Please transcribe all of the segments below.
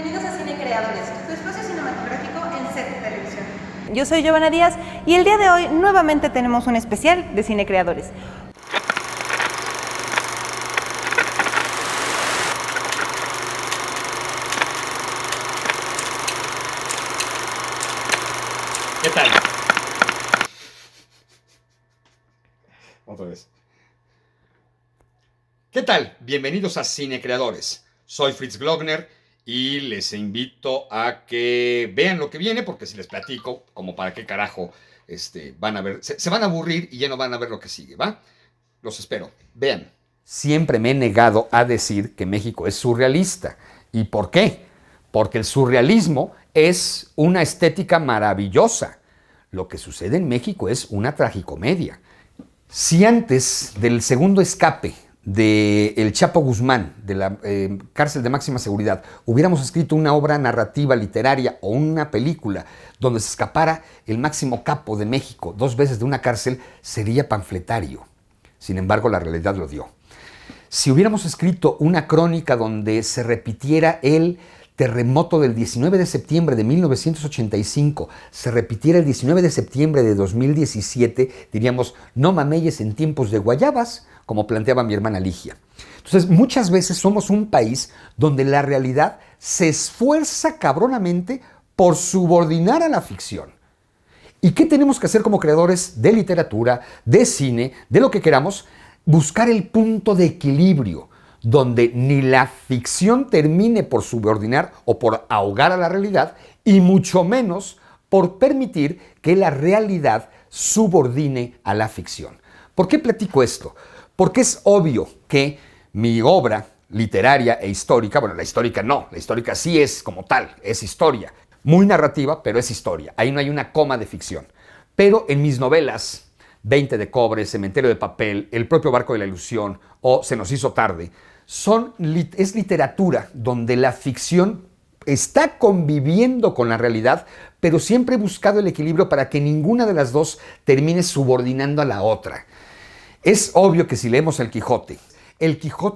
Bienvenidos a Cine Creadores, tu espacio cinematográfico en set de televisión. Yo soy Giovanna Díaz y el día de hoy nuevamente tenemos un especial de Cine Creadores. ¿Qué tal? Otra vez. ¿Qué tal? Bienvenidos a Cine Creadores. Soy Fritz Glockner y les invito a que vean lo que viene, porque si les platico, como para qué carajo van a ver, se van a aburrir y ya no van a ver lo que sigue, ¿va? Los espero. Vean. Siempre me he negado a decir que México es surrealista. ¿Y por qué? Porque el surrealismo es una estética maravillosa. Lo que sucede en México es una tragicomedia. Si antes del segundo escape de El Chapo Guzmán, de la cárcel de máxima seguridad, hubiéramos escrito una obra narrativa, literaria o una película donde se escapara el máximo capo de México 2 veces de una cárcel, sería panfletario. Sin embargo, la realidad lo dio. Si hubiéramos escrito una crónica donde se repitiera el terremoto del 19 de septiembre de 1985, se repitiera el 19 de septiembre de 2017, diríamos, no mameyes en tiempos de guayabas, como planteaba mi hermana Ligia. Entonces, muchas veces somos un país donde la realidad se esfuerza cabronamente por subordinar a la ficción. ¿Y qué tenemos que hacer como creadores de literatura, de cine, de lo que queramos? Buscar el punto de equilibrio, donde ni la ficción termine por subordinar o por ahogar a la realidad, y mucho menos por permitir que la realidad subordine a la ficción. ¿Por qué platico esto? Porque es obvio que mi obra literaria e histórica, bueno, la histórica no, la histórica sí es como tal, es historia, muy narrativa, pero es historia, ahí no hay una coma de ficción. Pero en mis novelas, 20 de cobre, Cementerio de papel, El propio barco de la ilusión o Se nos hizo tarde, es literatura donde la ficción está conviviendo con la realidad, pero siempre he buscado el equilibrio para que ninguna de las dos termine subordinando a la otra. Es obvio que si leemos El Quijote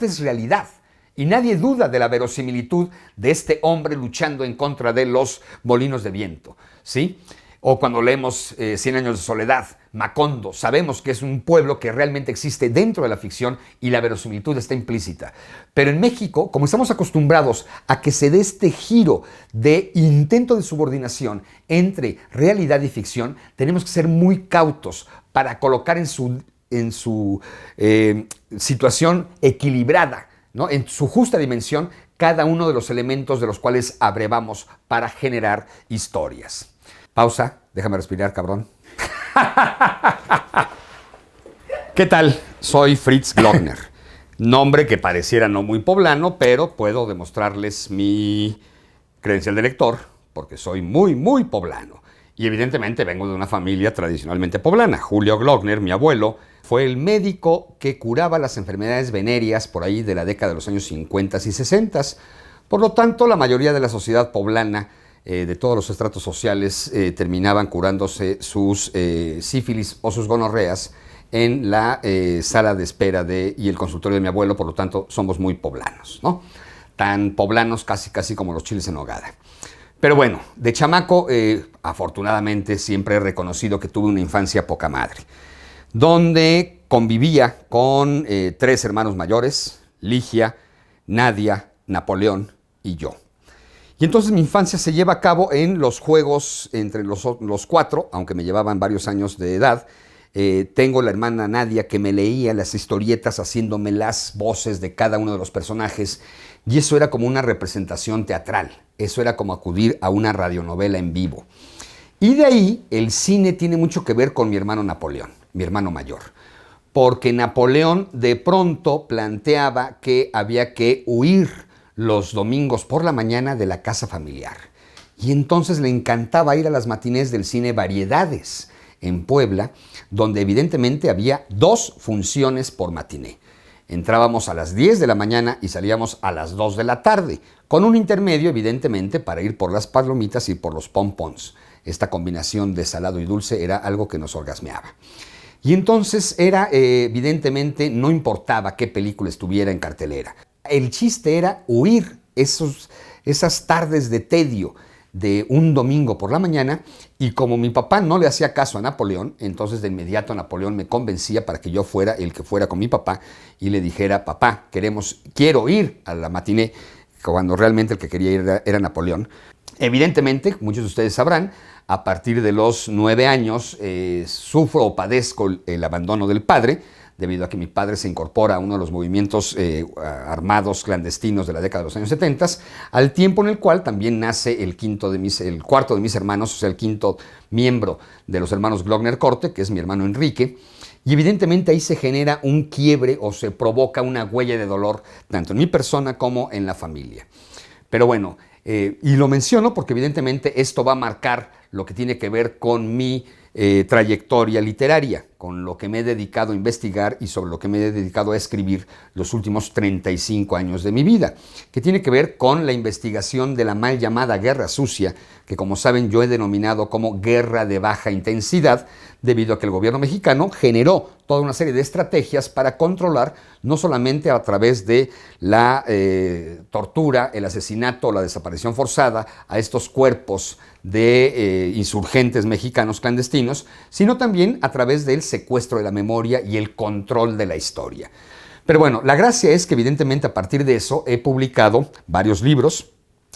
es realidad y nadie duda de la verosimilitud de este hombre luchando en contra de los molinos de viento, ¿sí? O cuando leemos 100 años de soledad, Macondo, sabemos que es un pueblo que realmente existe dentro de la ficción y la verosimilitud está implícita. Pero en México, como estamos acostumbrados a que se dé este giro de intento de subordinación entre realidad y ficción, tenemos que ser muy cautos para colocar en su situación equilibrada, ¿no? En su justa dimensión, cada uno de los elementos de los cuales abrevamos para generar historias. Pausa, déjame respirar, cabrón. ¿Qué tal? Soy Fritz Glockner. Nombre que pareciera no muy poblano, pero puedo demostrarles mi credencial de lector, porque soy muy, muy poblano. Y evidentemente vengo de una familia tradicionalmente poblana. Julio Glockner, mi abuelo, fue el médico que curaba las enfermedades venéreas por ahí de la década de los años 50 y 60. Por lo tanto, la mayoría de la sociedad poblana, de todos los estratos sociales, terminaban curándose sus sífilis o sus gonorreas en la sala de espera y el consultorio de mi abuelo. Por lo tanto, somos muy poblanos, ¿no? Tan poblanos casi como los chiles en nogada. Pero bueno, de chamaco, afortunadamente, siempre he reconocido que tuve una infancia poca madre, donde convivía con 3 hermanos mayores, Ligia, Nadia, Napoleón y yo. Y entonces mi infancia se lleva a cabo en los juegos entre los 4, aunque me llevaban varios años de edad. Tengo la hermana Nadia que me leía las historietas haciéndome las voces de cada uno de los personajes, y eso era como una representación teatral, eso era como acudir a una radionovela en vivo. Y de ahí el cine tiene mucho que ver con mi hermano Napoleón, mi hermano mayor, porque Napoleón de pronto planteaba que había que huir los domingos por la mañana de la casa familiar. Y entonces le encantaba ir a las matinés del cine Variedades en Puebla, donde evidentemente había 2 funciones por matiné. Entrábamos a las 10 de la mañana y salíamos a las 2 de la tarde, con un intermedio evidentemente para ir por las palomitas y por los pompons. Esta combinación de salado y dulce era algo que nos orgasmeaba. Y entonces evidentemente, no importaba qué película estuviera en cartelera. El chiste era huir esas tardes de tedio de un domingo por la mañana, y como mi papá no le hacía caso a Napoleón, entonces de inmediato Napoleón me convencía para que yo fuera el que fuera con mi papá y le dijera: papá, quiero ir a la matiné, cuando realmente el que quería ir era Napoleón. Evidentemente, muchos de ustedes sabrán, a partir de los 9 años sufro o padezco el abandono del padre, debido a que mi padre se incorpora a uno de los movimientos armados clandestinos de la década de los años 70, al tiempo en el cual también nace el cuarto de mis hermanos, o sea, el quinto miembro de los hermanos Glockner-Korte, que es mi hermano Enrique, y evidentemente ahí se genera un quiebre o se provoca una huella de dolor, tanto en mi persona como en la familia. Pero bueno, y lo menciono porque evidentemente esto va a marcar lo que tiene que ver con mi trayectoria literaria, con lo que me he dedicado a investigar y sobre lo que me he dedicado a escribir los últimos 35 años de mi vida, que tiene que ver con la investigación de la mal llamada Guerra Sucia, que como saben yo he denominado como guerra de baja intensidad, debido a que el gobierno mexicano generó toda una serie de estrategias para controlar, no solamente a través de la tortura, el asesinato o la desaparición forzada a estos cuerpos de insurgentes mexicanos clandestinos, sino también a través del secuestro de la memoria y el control de la historia. Pero bueno, la gracia es que evidentemente a partir de eso he publicado varios libros.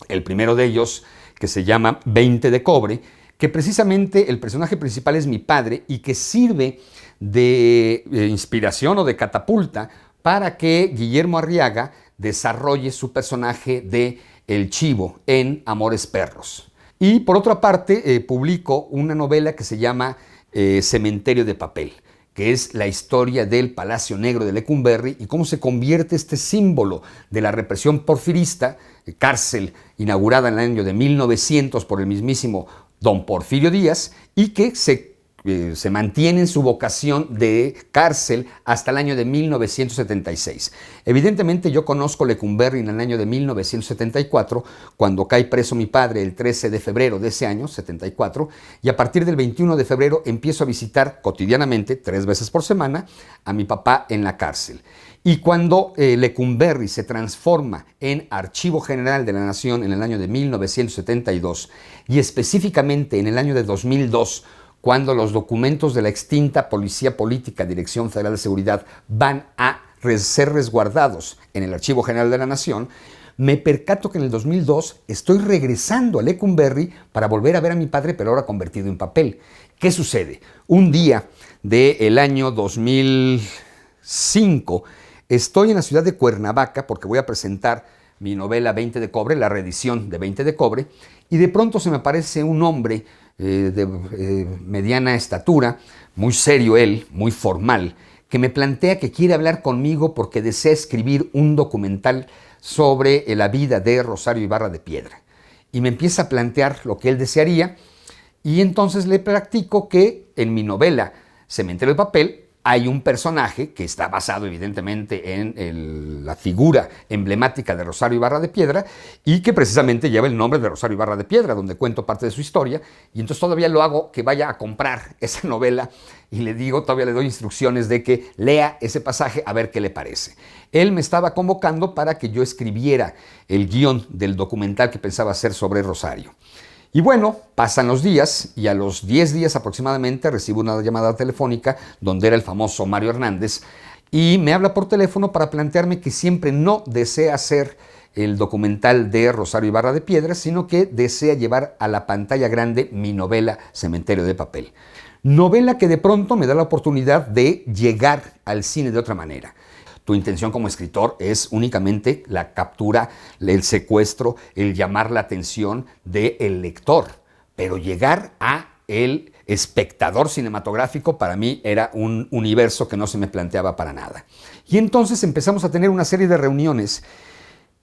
El primero de ellos, que se llama 20 de cobre, que precisamente el personaje principal es mi padre y que sirve de inspiración o de catapulta para que Guillermo Arriaga desarrolle su personaje de El Chivo en Amores Perros. Y por otra parte, publico una novela que se llama Cementerio de Papel, que es la historia del Palacio Negro de Lecumberri y cómo se convierte este símbolo de la represión porfirista, cárcel inaugurada en el año de 1900 por el mismísimo don Porfirio Díaz, y que se mantiene en su vocación de cárcel hasta el año de 1976. Evidentemente yo conozco Lecumberri en el año de 1974, cuando cae preso mi padre el 13 de febrero de ese año, 74, y a partir del 21 de febrero empiezo a visitar cotidianamente, 3 veces por semana, a mi papá en la cárcel. Y cuando Lecumberri se transforma en Archivo General de la Nación en el año de 1972, y específicamente en el año de 2002, cuando los documentos de la extinta Policía Política, Dirección Federal de Seguridad, van a ser resguardados en el Archivo General de la Nación, me percato que en el 2002 estoy regresando a Lecumberri para volver a ver a mi padre, pero ahora convertido en papel. ¿Qué sucede? Un día del año 2005, estoy en la ciudad de Cuernavaca porque voy a presentar mi novela 20 de cobre, la reedición de 20 de cobre, y de pronto se me aparece un hombre de mediana estatura, muy serio él, muy formal, que me plantea que quiere hablar conmigo porque desea escribir un documental sobre la vida de Rosario Ibarra de Piedra. Y me empieza a plantear lo que él desearía, y entonces le platico que en mi novela Cementerio de Papel hay un personaje que está basado evidentemente en la figura emblemática de Rosario Ibarra de Piedra y que precisamente lleva el nombre de Rosario Ibarra de Piedra, donde cuento parte de su historia, y entonces todavía lo hago que vaya a comprar esa novela y todavía le doy instrucciones de que lea ese pasaje a ver qué le parece. Él me estaba convocando para que yo escribiera el guión del documental que pensaba hacer sobre Rosario. Y bueno, pasan los días y a los 10 días aproximadamente recibo una llamada telefónica donde era el famoso Mario Hernández y me habla por teléfono para plantearme que siempre no desea hacer el documental de Rosario Ibarra de Piedra, sino que desea llevar a la pantalla grande mi novela Cementerio de Papel. Novela que de pronto me da la oportunidad de llegar al cine de otra manera. Tu intención como escritor es únicamente la captura, el secuestro, el llamar la atención del lector. Pero llegar a el espectador cinematográfico para mí era un universo que no se me planteaba para nada. Y entonces empezamos a tener una serie de reuniones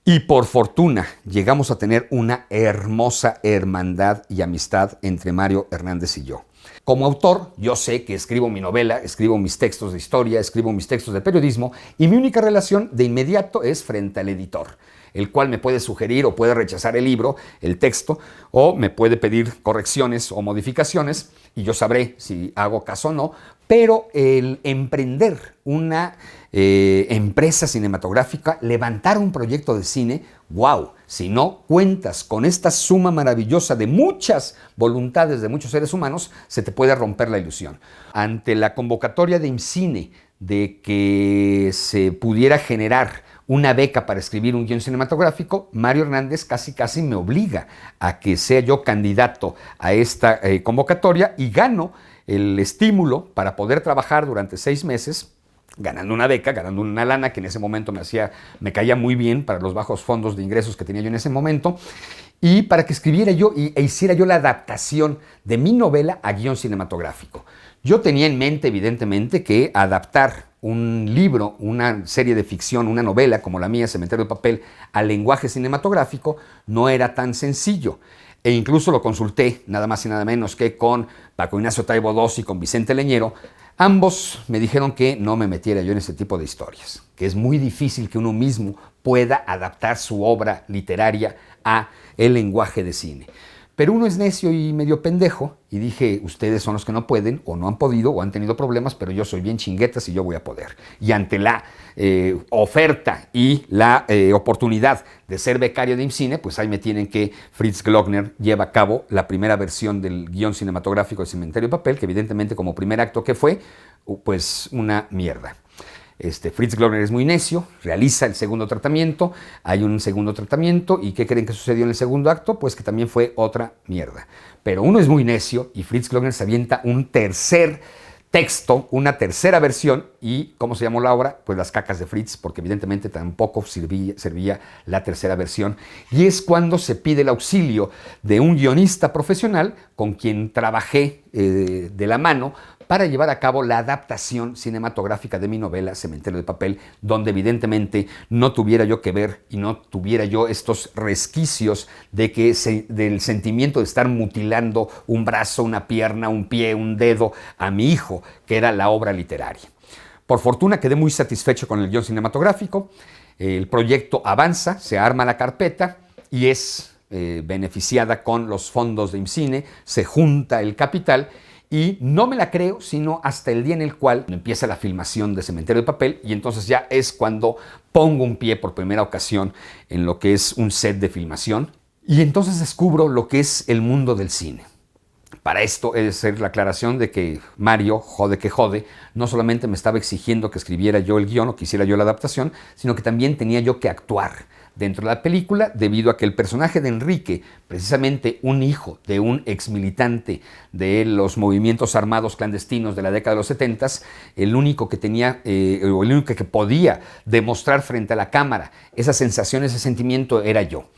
y por fortuna llegamos a tener una hermosa hermandad y amistad entre Mario Hernández y yo. Como autor, yo sé que escribo mi novela, escribo mis textos de historia, escribo mis textos de periodismo y mi única relación de inmediato es frente al editor, el cual me puede sugerir o puede rechazar el libro, el texto, o me puede pedir correcciones o modificaciones y yo sabré si hago caso o no, pero el emprender una empresa cinematográfica, levantar un proyecto de cine, wow, si no cuentas con esta suma maravillosa de muchas voluntades de muchos seres humanos, se te puede romper la ilusión. Ante la convocatoria de IMCINE de que se pudiera generar una beca para escribir un guión cinematográfico, Mario Hernández casi me obliga a que sea yo candidato a esta convocatoria y gano el estímulo para poder trabajar durante 6 meses, ganando una beca, ganando una lana que en ese momento me caía muy bien para los bajos fondos de ingresos que tenía yo en ese momento, y para que escribiera yo e hiciera yo la adaptación de mi novela a guión cinematográfico. Yo tenía en mente, evidentemente, que adaptar un libro, una serie de ficción, una novela como la mía, Cementerio de Papel, al lenguaje cinematográfico no era tan sencillo. E incluso lo consulté, nada más y nada menos que con Paco Ignacio Taibo II y con Vicente Leñero. Ambos me dijeron que no me metiera yo en ese tipo de historias, que es muy difícil que uno mismo pueda adaptar su obra literaria a el lenguaje de cine. Pero uno es necio y medio pendejo y dije, ustedes son los que no pueden o no han podido o han tenido problemas, pero yo soy bien chinguetas y yo voy a poder. Y ante la oferta y la oportunidad de ser becario de IMCINE, pues ahí me tienen que Fritz Glockner lleva a cabo la primera versión del guión cinematográfico de Cementerio de Papel, que evidentemente como primer acto que fue, pues una mierda. Fritz Glockner es muy necio, realiza el segundo tratamiento, hay un segundo tratamiento y ¿qué creen que sucedió en el segundo acto? Pues que también fue otra mierda. Pero uno es muy necio y Fritz Glockner se avienta un tercer texto, una tercera versión y ¿cómo se llamó la obra? Pues Las cacas de Fritz, porque evidentemente tampoco servía la tercera versión y es cuando se pide el auxilio de un guionista profesional con quien trabajé de la mano para llevar a cabo la adaptación cinematográfica de mi novela Cementerio de Papel, donde evidentemente no tuviera yo que ver y no tuviera yo estos resquicios del sentimiento de estar mutilando un brazo, una pierna, un pie, un dedo a mi hijo, que era la obra literaria. Por fortuna quedé muy satisfecho con el guión cinematográfico, el proyecto avanza, se arma la carpeta y es beneficiada con los fondos de IMCINE, se junta el capital. Y no me la creo, sino hasta el día en el cual empieza la filmación de Cementerio de Papel y entonces ya es cuando pongo un pie por primera ocasión en lo que es un set de filmación y entonces descubro lo que es el mundo del cine. Para esto he de hacer la aclaración de que Mario, jode que jode, no solamente me estaba exigiendo que escribiera yo el guión o que hiciera yo la adaptación, sino que también tenía yo que actuar dentro de la película debido a que el personaje de Enrique, precisamente un hijo de un exmilitante de los movimientos armados clandestinos de la década de los 70, el único que tenía, o el único que podía demostrar frente a la cámara esa sensación, ese sentimiento era yo.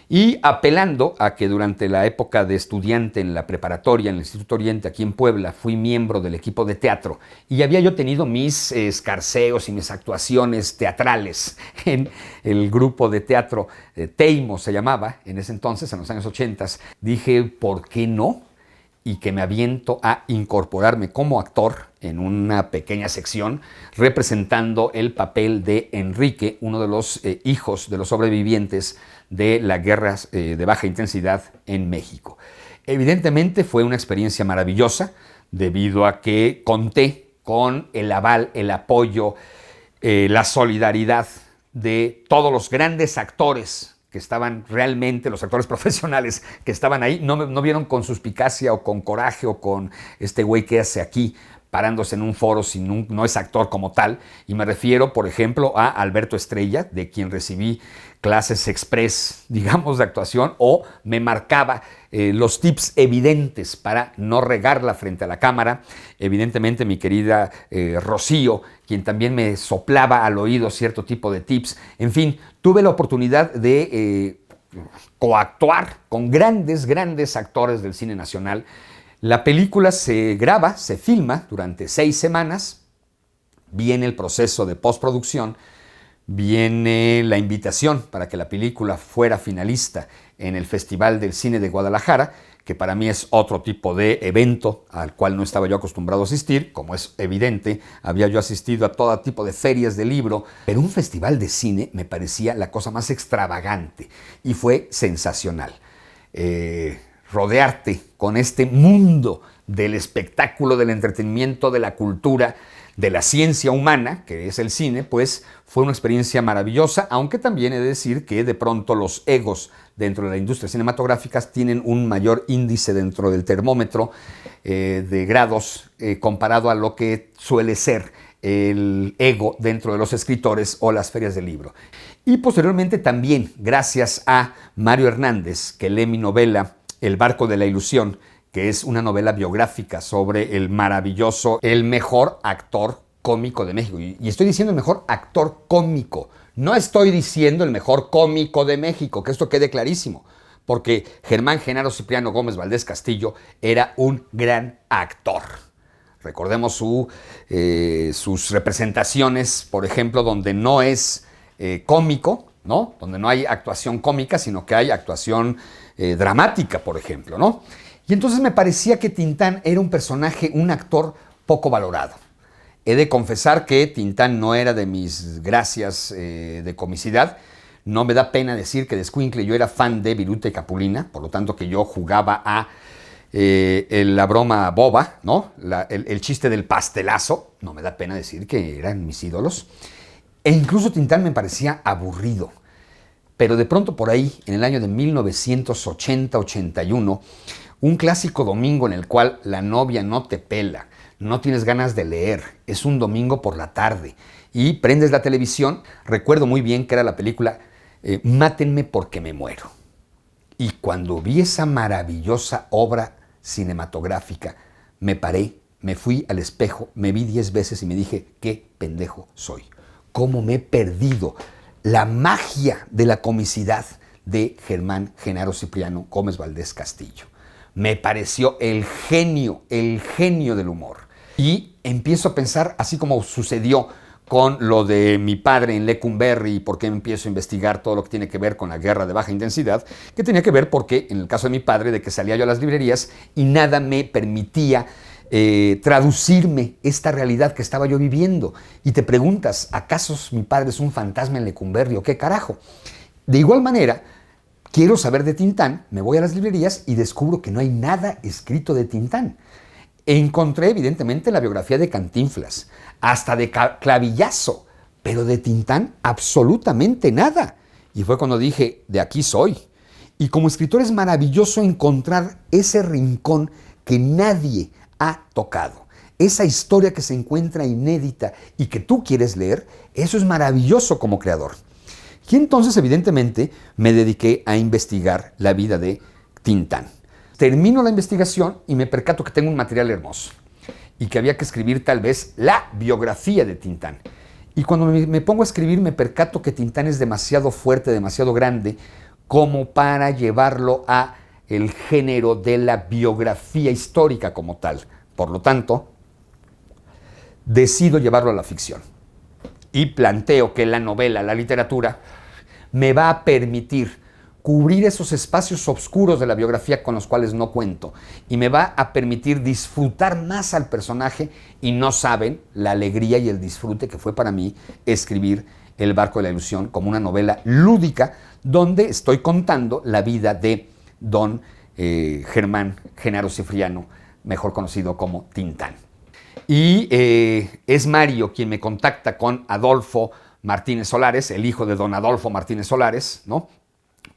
Y apelando a que durante la época de estudiante en la preparatoria, en el Instituto Oriente, aquí en Puebla, fui miembro del equipo de teatro y había yo tenido mis escarceos y mis actuaciones teatrales en el grupo de teatro Teimo se llamaba, en ese entonces, en los años 80, dije, ¿por qué no? Y que me aviento a incorporarme como actor en una pequeña sección representando el papel de Enrique, uno de los hijos de los sobrevivientes de las guerras de baja intensidad en México. Evidentemente fue una experiencia maravillosa debido a que conté con el aval, el apoyo, la solidaridad de todos los grandes actores que estaban realmente, los actores profesionales que estaban ahí, no vieron con suspicacia o con coraje o con este güey que hace aquí parándose en un foro si no es actor como tal. Y me refiero, por ejemplo, a Alberto Estrella, de quien recibí clases express, digamos, de actuación, o me marcaba los tips evidentes para no regarla frente a la cámara. Evidentemente, mi querida Rocío, quien también me soplaba al oído cierto tipo de tips. En fin, tuve la oportunidad de coactuar con grandes actores del cine nacional. La película se graba, se filma durante 6 semanas, viene el proceso de postproducción, viene la invitación para que la película fuera finalista en el Festival del Cine de Guadalajara, que para mí es otro tipo de evento al cual no estaba yo acostumbrado a asistir. Como es evidente, había yo asistido a todo tipo de ferias de libro, pero un festival de cine me parecía la cosa más extravagante y fue sensacional. Rodearte con este mundo del espectáculo, del entretenimiento, de la cultura, de la ciencia humana, que es el cine, pues fue una experiencia maravillosa, aunque también he de decir que de pronto los egos dentro de la industria cinematográfica tienen un mayor índice dentro del termómetro de grados comparado a lo que suele ser el ego dentro de los escritores o las ferias del libro. Y posteriormente también, gracias a Mario Hernández, que lee mi novela El barco de la ilusión, que es una novela biográfica sobre el maravilloso, el mejor actor cómico de México. Y estoy diciendo el mejor actor cómico. No estoy diciendo el mejor cómico de México, que esto quede clarísimo. Porque Germán Genaro Cipriano Gómez Valdés Castillo era un gran actor. Recordemos sus representaciones, por ejemplo, donde no es cómico, ¿no? Donde no hay actuación cómica, sino que hay actuación dramática, por ejemplo, ¿no? Y entonces me parecía que Tintán era un personaje, un actor poco valorado. He de confesar que Tintán no era de mis gracias de comicidad. No me da pena decir que de escuincle yo era fan de Viruta y Capulina, por lo tanto que yo jugaba a la broma boba, ¿no? El chiste del pastelazo. No me da pena decir que eran mis ídolos. E incluso Tintán me parecía aburrido. Pero de pronto por ahí, en el año de 1980-81, un clásico domingo en el cual la novia no te pela, no tienes ganas de leer, es un domingo por la tarde y prendes la televisión. Recuerdo muy bien que era la película Mátenme porque me muero. Y cuando vi esa maravillosa obra cinematográfica, me paré, me fui al espejo, me vi 10 veces y me dije, qué pendejo soy. ¿Cómo me he perdido la magia de la comicidad de Germán Genaro Cipriano Gómez Valdés Castillo? Me pareció el genio del humor. Y empiezo a pensar, así como sucedió con lo de mi padre en Lecumberri y por qué empiezo a investigar todo lo que tiene que ver con la guerra de baja intensidad, que tenía que ver porque, en el caso de mi padre, de que salía yo a las librerías y nada me permitía traducirme esta realidad que estaba yo viviendo. Y te preguntas, ¿acaso mi padre es un fantasma en Lecumberri o qué carajo? De igual manera, quiero saber de Tintán, me voy a las librerías y descubro que no hay nada escrito de Tintán. Encontré evidentemente la biografía de Cantinflas, hasta de Clavillazo, pero de Tintán absolutamente nada. Y fue cuando dije, de aquí soy. Y como escritor es maravilloso encontrar ese rincón que nadie ha tocado. Esa historia que se encuentra inédita y que tú quieres leer, eso es maravilloso como creador. Y entonces, evidentemente, me dediqué a investigar la vida de Tintán. Termino la investigación y me percato que tengo un material hermoso y que había que escribir tal vez la biografía de Tintán. Y cuando me pongo a escribir me percato que Tintán es demasiado fuerte, demasiado grande como para llevarlo a el género de la biografía histórica como tal. Por lo tanto, decido llevarlo a la ficción. Y planteo que la novela, la literatura, me va a permitir cubrir esos espacios oscuros de la biografía con los cuales no cuento. Y me va a permitir disfrutar más al personaje y no saben la alegría y el disfrute que fue para mí escribir El barco de la ilusión como una novela lúdica donde estoy contando la vida de don Germán Genaro Cipriano, mejor conocido como Tintán. Y es Mario quien me contacta con Adolfo Martínez Solares, el hijo de don Adolfo Martínez Solares, ¿no?,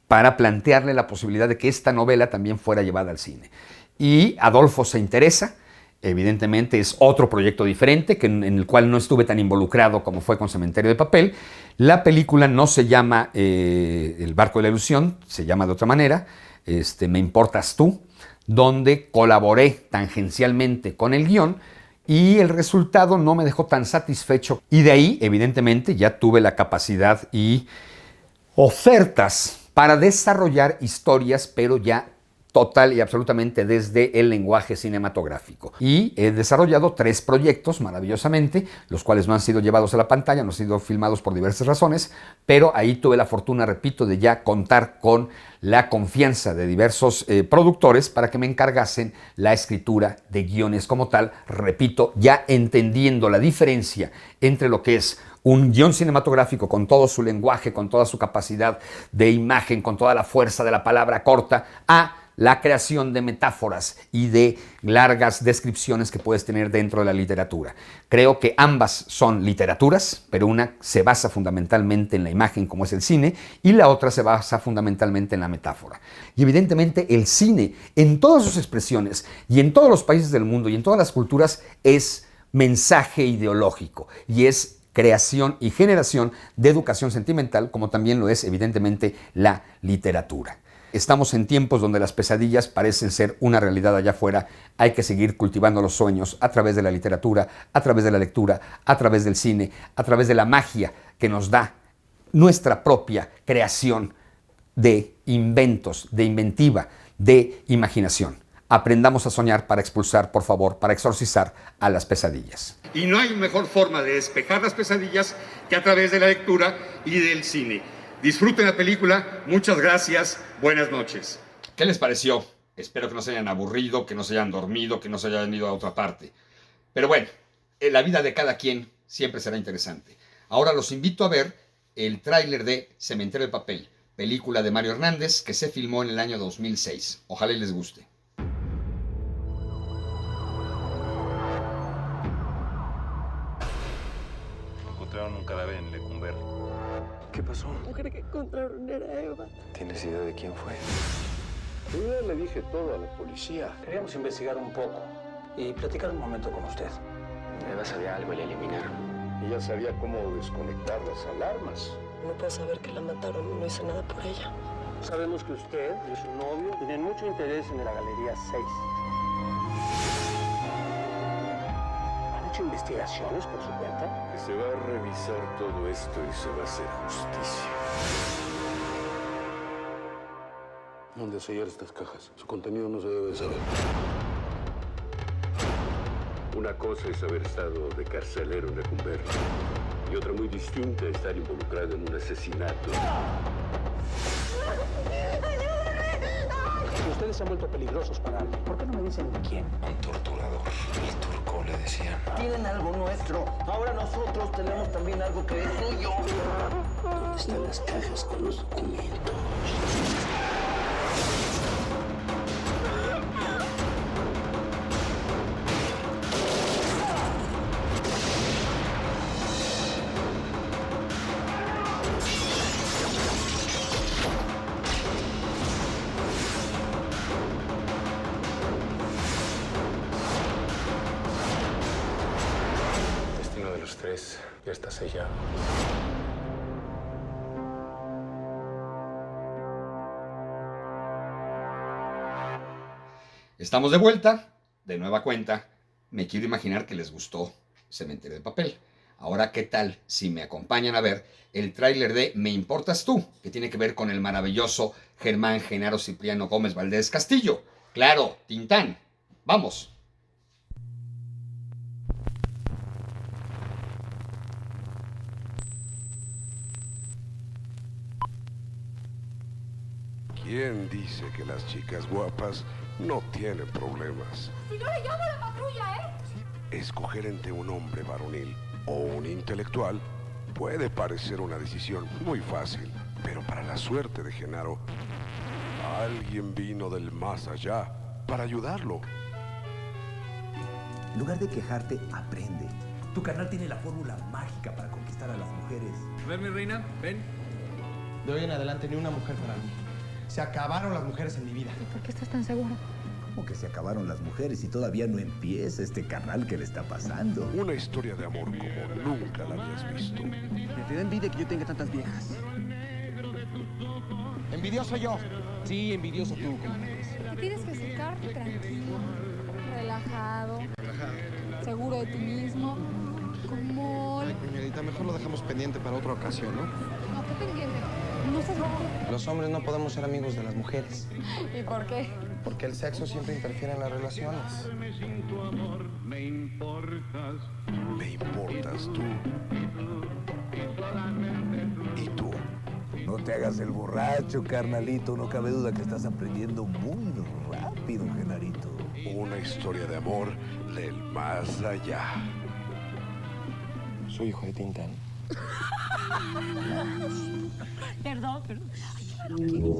para plantearle la posibilidad de que esta novela también fuera llevada al cine. Y Adolfo se interesa, evidentemente es otro proyecto diferente, en el cual no estuve tan involucrado como fue con Cementerio de Papel. La película no se llama El barco de la ilusión, se llama de otra manera, Me importas tú, donde colaboré tangencialmente con el guión, y el resultado no me dejó tan satisfecho. Y de ahí, evidentemente, ya tuve la capacidad y ofertas para desarrollar historias, pero ya total y absolutamente desde el lenguaje cinematográfico. Y he desarrollado 3 proyectos maravillosamente, los cuales no han sido llevados a la pantalla, no han sido filmados por diversas razones, pero ahí tuve la fortuna, repito, de ya contar con la confianza de diversos productores para que me encargasen la escritura de guiones como tal, repito, ya entendiendo la diferencia entre lo que es un guión cinematográfico con todo su lenguaje, con toda su capacidad de imagen, con toda la fuerza de la palabra corta, a la creación de metáforas y de largas descripciones que puedes tener dentro de la literatura. Creo que ambas son literaturas, pero una se basa fundamentalmente en la imagen, como es el cine, y la otra se basa fundamentalmente en la metáfora. Y evidentemente el cine, en todas sus expresiones, y en todos los países del mundo, y en todas las culturas, es mensaje ideológico, y es creación y generación de educación sentimental, como también lo es evidentemente la literatura. Estamos en tiempos donde las pesadillas parecen ser una realidad allá afuera. Hay que seguir cultivando los sueños a través de la literatura, a través de la lectura, a través del cine, a través de la magia que nos da nuestra propia creación de inventos, de inventiva, de imaginación. Aprendamos a soñar para expulsar, por favor, para exorcizar a las pesadillas. Y no hay mejor forma de despejar las pesadillas que a través de la lectura y del cine. Disfruten la película, muchas gracias, buenas noches. ¿Qué les pareció? Espero que no se hayan aburrido, que no se hayan dormido, que no se hayan ido a otra parte. Pero bueno, la vida de cada quien siempre será interesante. Ahora los invito a ver el tráiler de Cementerio de Papel, película de Mario Hernández que se filmó en el año 2006. Ojalá y les guste. Encontraron un cadáver en Lecumberri. ¿Qué pasó? La mujer que encontraron era Eva. ¿Tienes idea de quién fue? Yo le dije todo a la policía. Queríamos investigar un poco y platicar un momento con usted. Eva sabía algo y la eliminaron. Ella sabía cómo desconectar las alarmas. No puedo saber que la mataron y no hice nada por ella. Sabemos que usted y su novio tienen mucho interés en la Galería 6. ¿Han hecho investigaciones por su cuenta? Que se va a revisar todo esto y se va a hacer justicia. ¿Dónde sellar estas cajas? Su contenido no se debe saber. Una cosa es haber estado de carcelero en Lecumberri y otra muy distinta es estar involucrado en un asesinato. Ustedes se han vuelto peligrosos para alguien. ¿Por qué no me dicen quién? Un torturador. El turco le decían. Tienen algo nuestro. Ahora nosotros tenemos también algo que es suyo. ¿Dónde están las cajas con los documentos? El destino de los tres ya está sellado. Estamos de vuelta, de nueva cuenta. Me quiero imaginar que les gustó Cementerio de Papel. Ahora, ¿qué tal si me acompañan a ver el tráiler de Me Importas Tú, que tiene que ver con el maravilloso Germán Genaro Cipriano Gómez Valdés Castillo? Claro, Tintán. ¡Vamos! ¿Quién dice que las chicas guapas no tienen problemas? Si no le llamo a la patrulla, ¿eh? Escoger entre un hombre varonil o un intelectual puede parecer una decisión muy fácil, pero para la suerte de Genaro, alguien vino del más allá para ayudarlo. En lugar de quejarte, aprende. Tu canal tiene la fórmula mágica para conquistar a las mujeres. A ver, mi reina, ven. De hoy en adelante, ni una mujer para mí. Se acabaron las mujeres en mi vida. ¿Y por qué estás tan seguro? ¿Cómo que se acabaron las mujeres y todavía no empieza este canal que le está pasando? Una historia de amor como nunca la habías visto. Me te da envidia que yo tenga tantas viejas. ¿Envidioso yo? Sí, envidioso tú, compadre. Te tienes que acercar tranquilo, relajado, seguro de ti mismo, como... Ay, señorita, mejor lo dejamos pendiente para otra ocasión, ¿no? No, ¿qué pendiente? No seas loco. Los hombres no podemos ser amigos de las mujeres. ¿Y por qué? Porque el sexo siempre interfiere en las relaciones. Me importas tú. Y tú. No te hagas el borracho, carnalito. No cabe duda que estás aprendiendo muy rápido, Genarito. Una historia de amor del más allá. Soy hijo de Tintán. Perdón. Tranquilo.